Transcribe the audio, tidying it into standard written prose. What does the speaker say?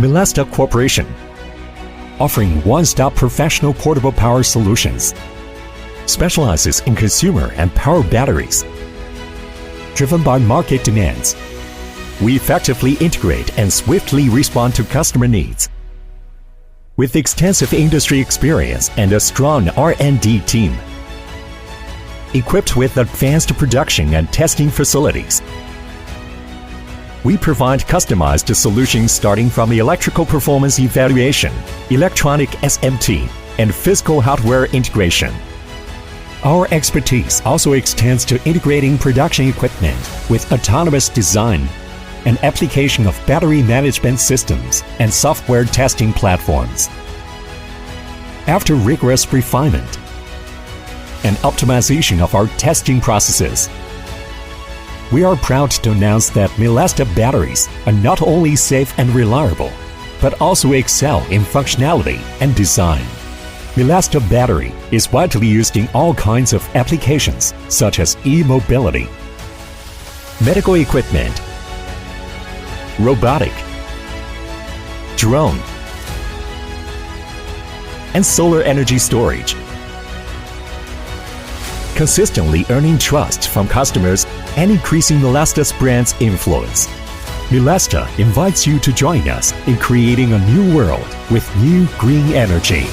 Melasta Corporation, offering one-stop professional portable power solutions, specializes in consumer and power batteries. Driven by market demands, we effectively integrate and swiftly respond to customer needs. With extensive industry experience and a strong R&D team, equipped with advanced production and testing facilities, we provide customized solutions starting from electrical performance evaluation, electronic SMT, and physical hardware integration. Our expertise also extends to integrating production equipment with autonomous design and application of battery management systems and software testing platforms. After rigorous refinement and optimization of our testing processes, we are proud to announce that Melasta batteries are not only safe and reliable, but also excel in functionality and design. Melasta battery is widely used in all kinds of applications, such as e-mobility, medical equipment, robotic, drone, and solar energy storage, consistently earning trust from customers and increasing Melasta's brand's influence. Melasta invites you to join us in creating a new world with new green energy.